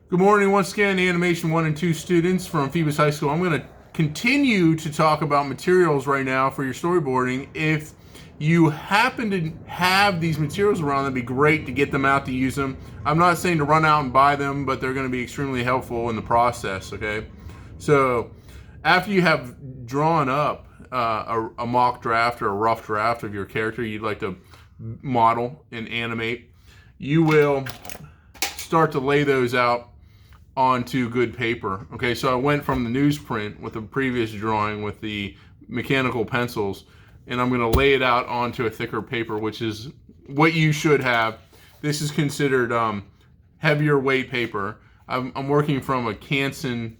Good morning once again, Animation 1 and 2 students from Phoebus High School. I'm going to continue to talk about materials right now for your storyboarding. If you happen to have these materials around, that'd be great to get them out to use them. I'm not saying to run out and buy them, but they're going to be extremely helpful in the process, okay? So after you have drawn up a mock draft or a rough draft of your character you'd like to model and animate, you will start to lay those out onto good paper. Okay, so I went from the newsprint with the previous drawing with the mechanical pencils, and I'm going to lay it out onto a thicker paper, which is what you should have. This is considered heavier weight paper. I'm working from a Canson,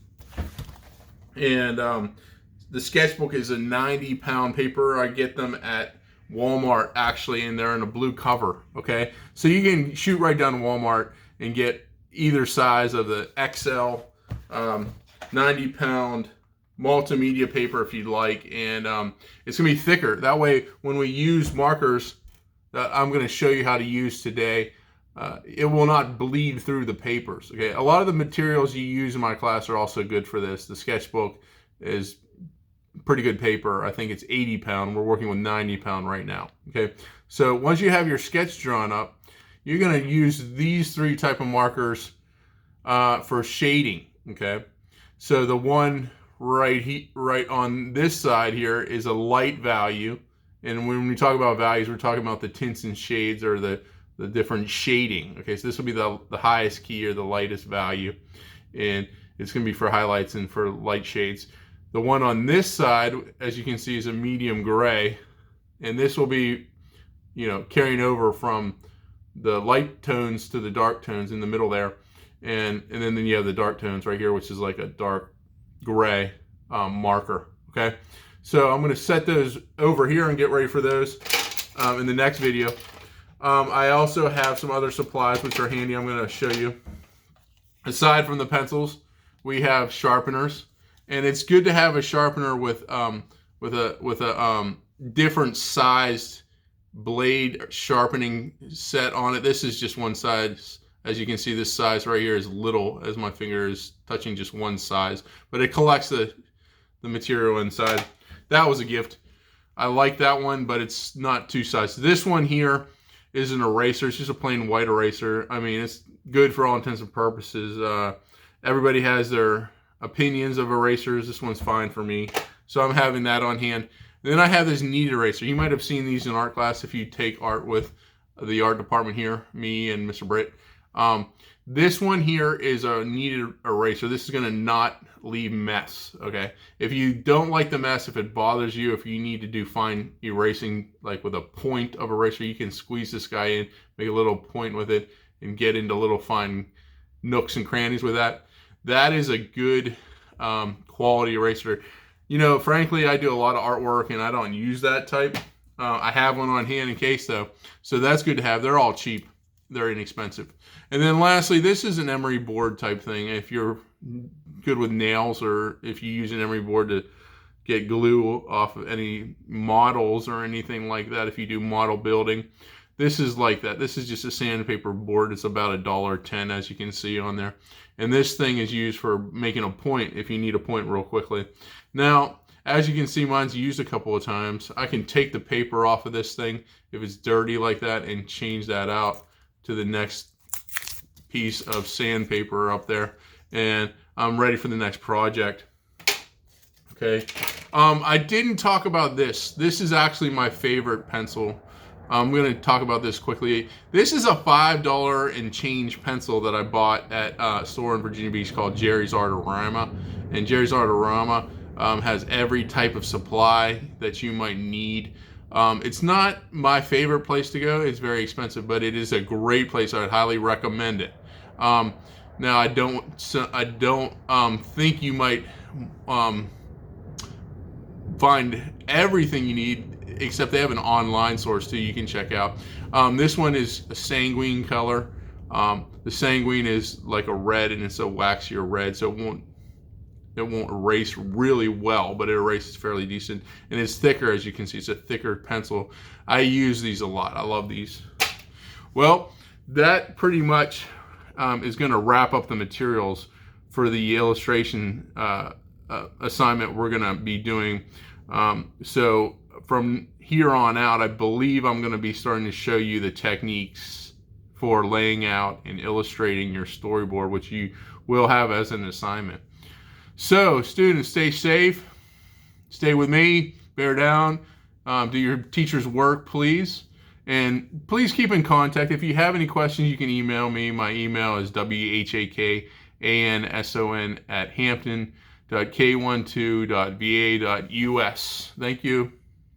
and the sketchbook is a 90-pound paper. I get them at Walmart actually, and they're in a blue cover. Okay, so you can shoot right down to Walmart and get either size of the XL 90-pound multimedia paper if you'd like, and it's gonna be thicker. That way when we use markers that I'm going to show you how to use today, it will not bleed through the papers. Okay, a lot of the materials you use in my class are also good for this. The sketchbook is pretty good paper. I think it's 80-pound. We're working with 90-pound right now. Okay, so once you have your sketch drawn up, you're going to use these three type of markers for shading. Okay, so the one right on this side here is a light value, and when we talk about values, we're talking about the tints and shades, or the different shading. Okay, so this will be the highest key or the lightest value, and it's going to be for highlights and for light shades. The one on this side, as you can see, is a medium gray, and this will be, carrying over from the light tones to the dark tones in the middle there, and then you have the dark tones right here, which is like a dark gray marker. Okay, so I'm going to set those over here and get ready for those in the next video. I also have some other supplies which are handy. I'm going to show you. Aside from the pencils, we have sharpeners, and it's good to have a sharpener with a different sized blade sharpening set on it. This is just one size. As you can see, this size right here is little, as my finger is touching just one size, but it collects the material inside. That was a gift. I like that one, but it's not two sizes. This one here is an eraser. It's just a plain white eraser. I mean, it's good for all intents and purposes. Everybody has their opinions of erasers. This one's fine for me, so I'm having that on hand. Then I have this knead eraser. You might have seen these in art class if you take art with the art department here, me and Mr. Britt. This one here is a kneaded eraser. This is going to not leave mess. Okay, if you don't like the mess, if it bothers you, if you need to do fine erasing, like with a point of eraser, you can squeeze this guy in, make a little point with it, and get into little fine nooks and crannies with that. That is a good quality eraser. Frankly, I do a lot of artwork and I don't use that type. I have one on hand in case though, so that's good to have. They're all cheap, they're inexpensive. And then lastly, this is an emery board type thing. If you're good with nails, or if you use an emery board to get glue off of any models or anything like that, if you do model building, this is like that. This is just a sandpaper board. It's about $1.10, as you can see on there. And this thing is used for making a point if you need a point real quickly. Now, as you can see, mine's used a couple of times. I can take the paper off of this thing if it's dirty like that and change that out to the next piece of sandpaper up there. And I'm ready for the next project. Okay. I didn't talk about this. This is actually my favorite pencil. I'm going to talk about this quickly. This is a $5 and change pencil that I bought at a store in Virginia Beach called Jerry's Artorama. And Jerry's Artorama has every type of supply that you might need. It's not my favorite place to go. It's very expensive, but it is a great place. I would highly recommend it. Now, I don't think you might find everything you need, except they have an online source too you can check out. This one is a sanguine color. The sanguine is like a red, and it's a waxier red, so it won't erase really well, but it erases fairly decent, and it's thicker. As you can see, it's a thicker pencil. I use these a lot. I love these. Well, that pretty much is going to wrap up the materials for the illustration assignment we're going to be doing. So from here on out, I believe I'm going to be starting to show you the techniques for laying out and illustrating your storyboard, which you will have as an assignment. So students, stay safe, stay with me, bear down, do your teacher's work, please. And please keep in contact. If you have any questions, you can email me. My email is whakanson@hampton.k12.va.us. Thank you.